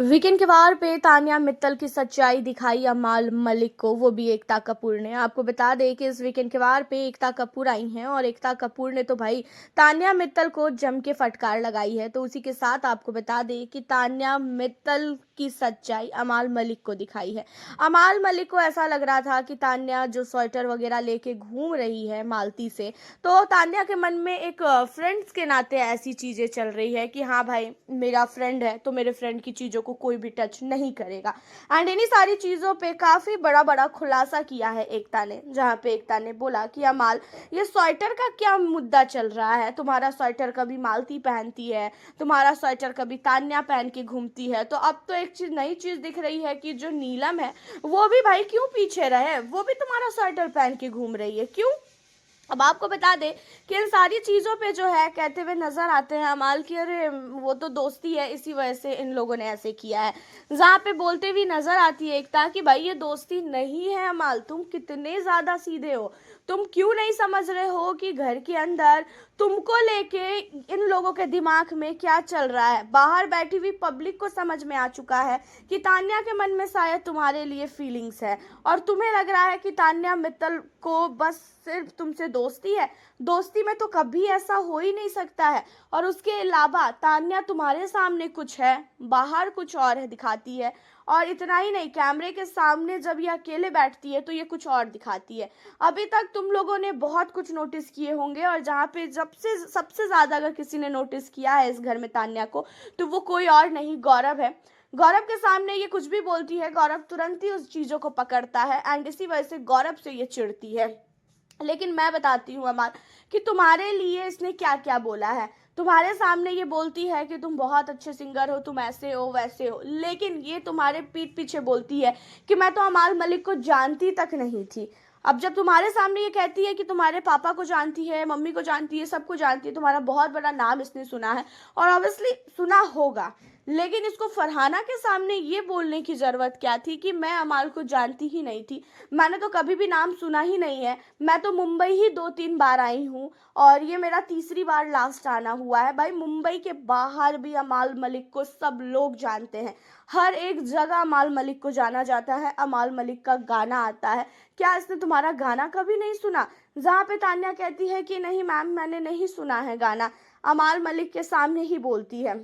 Weekend के वार पे तान्या मित्तल की सच्चाई दिखाई अमाल मलिक को, वो भी एकता कपूर ने। आपको बता दें कि इस वीकेंड के वार पे एकता कपूर आई हैं और एकता कपूर ने तो भाई तान्या मित्तल को जम के फटकार लगाई है। तो उसी के साथ आपको बता दें कि तान्या मित्तल की सच्चाई अमाल मलिक को दिखाई है। अमाल मलिक को ऐसा लग रहा था कि तान्या जो स्वेटर वगैरह लेके घूम रही है मालती से, तो तान्या के मन में एक फ्रेंड्स के नाते ऐसी चीजें चल रही है कि हाँ भाई मेरा फ्रेंड है तो मेरे फ्रेंड की चीजों को कोई भी टच नहीं करेगा। एंड इन्हीं सारी चीजों पे काफी बड़ा बड़ा खुलासा किया है एकता ने, जहाँ पे एकता ने बोला कि अमाल ये स्वेटर का क्या मुद्दा चल रहा है, तुम्हारा स्वेटर कभी मालती पहनती है, तुम्हारा स्वेटर कभी तान्या पहन के घूमती है, तो अब तो एक चीज नई चीज दिख रही है कि जो नीलम है वो भी भाई क्यों पीछे रहे, वो भी तुम्हारा स्वेटर पहन के घूम रही है क्यों। अब आपको बता दें कि इन सारी चीज़ों पे जो है कहते हुए नजर आते हैं अमाल की, अरे वो तो दोस्ती है इसी वजह से इन लोगों ने ऐसे किया है। जहाँ पे बोलते हुए नजर आती है एकता कि भाई ये दोस्ती नहीं है अमाल, तुम कितने ज़्यादा सीधे हो, तुम क्यों नहीं समझ रहे हो कि घर के अंदर तुमको लेके इन लोगों के दिमाग में क्या चल रहा है। बाहर बैठी हुई पब्लिक को समझ में आ चुका है कि तान्या के मन में शायद तुम्हारे लिए फीलिंग्स है और तुम्हें लग रहा है कि तान्या मित्तल को बस सिर्फ तुमसे दोस्ती है। दोस्ती में तो कभी ऐसा हो ही नहीं सकता है। और उसके अलावा तान्या तुम्हारे सामने कुछ है, बाहर कुछ और है दिखाती है। और इतना ही नहीं, कैमरे के सामने जब ये अकेले बैठती है तो ये कुछ और दिखाती है। अभी तक तुम लोगों ने बहुत कुछ नोटिस किए होंगे और जहाँ पे जब से सबसे ज़्यादा अगर किसी ने नोटिस किया है इस घर में तान्या को, तो वो कोई और नहीं गौरव है। गौरव के सामने ये कुछ भी बोलती है, गौरव तुरंत ही उस चीज़ों को पकड़ता है एंड इसी वजह से गौरव से ये चिढ़ती है। लेकिन मैं बताती हूँ अमान कि तुम्हारे लिए इसने क्या क्या बोला है। तुम्हारे सामने ये बोलती है कि तुम बहुत अच्छे सिंगर हो, तुम ऐसे हो वैसे हो, लेकिन ये तुम्हारे पीठ पीछे बोलती है कि मैं तो अमाल मलिक को जानती तक नहीं थी। अब जब तुम्हारे सामने ये कहती है कि तुम्हारे पापा को जानती है, मम्मी को जानती है, सबको जानती है, तुम्हारा बहुत बड़ा नाम इसने सुना है और ऑब्वियसली सुना होगा, लेकिन इसको फरहाना के सामने ये बोलने की ज़रूरत क्या थी कि मैं अमाल को जानती ही नहीं थी, मैंने तो कभी भी नाम सुना ही नहीं है, मैं तो मुंबई ही 2-3 बार आई हूँ और ये मेरा तीसरी बार लास्ट आना हुआ है। भाई मुंबई के बाहर भी अमाल मलिक को सब लोग जानते हैं, हर एक जगह अमाल मलिक को जाना जाता है, अमाल मलिक का गाना आता है। क्या इसने तुम्हारा गाना कभी नहीं सुना? जहाँ पे तान्या कहती है कि नहीं मैम मैंने नहीं सुना है गाना, अमाल मलिक के सामने ही बोलती है।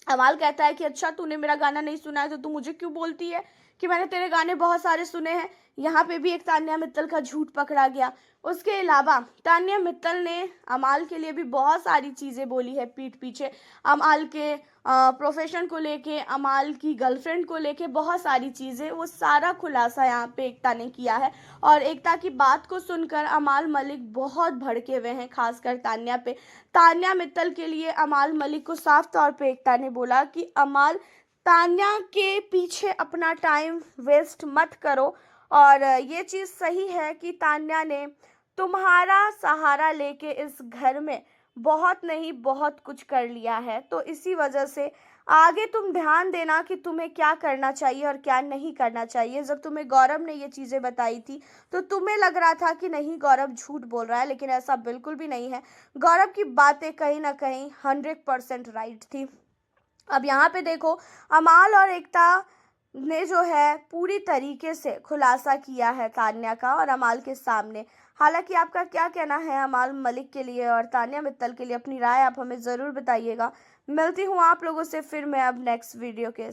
अमाल कहता है कि अच्छा तूने मेरा गाना नहीं सुना है तो तू मुझे क्यों बोलती है कि मैंने तेरे गाने बहुत सारे सुने हैं। यहाँ पे भी एक तान्या मित्तल का झूठ पकड़ा गया। उसके अलावा तान्या मित्तल ने अमाल के लिए भी बहुत सारी चीज़ें बोली है पीठ पीछे, अमाल के प्रोफेशन को लेके, अमाल की गर्लफ्रेंड को लेके, बहुत सारी चीज़ें, वो सारा खुलासा यहाँ पे एकता ने किया है। और एकता की बात को सुनकर अमाल मलिक बहुत भड़के हुए हैं, खासकर तान्या पे। तान्या मित्तल के लिए अमाल मलिक को साफ तौर पे एकता ने बोला कि अमाल तान्या के पीछे अपना टाइम वेस्ट मत करो। और ये चीज़ सही है कि तान्या ने तुम्हारा सहारा लेके इस घर में बहुत नहीं बहुत कुछ कर लिया है, तो इसी वजह से आगे तुम ध्यान देना कि तुम्हें क्या करना चाहिए और क्या नहीं करना चाहिए। जब तुम्हें गौरव ने ये चीज़ें बताई थी तो तुम्हें लग रहा था कि नहीं गौरव झूठ बोल रहा है, लेकिन ऐसा बिल्कुल भी नहीं है। गौरव की बातें कहीं ना कहीं 100% राइट थी। अब यहाँ पे देखो, अमाल और एकता ने जो है पूरी तरीके से खुलासा किया है तान्या का और अमाल के सामने। हालांकि आपका क्या कहना है अमाल मलिक के लिए और तान्या मित्तल के लिए, अपनी राय आप हमें ज़रूर बताइएगा। मिलती हूँ आप लोगों से फिर मैं अब नेक्स्ट वीडियो के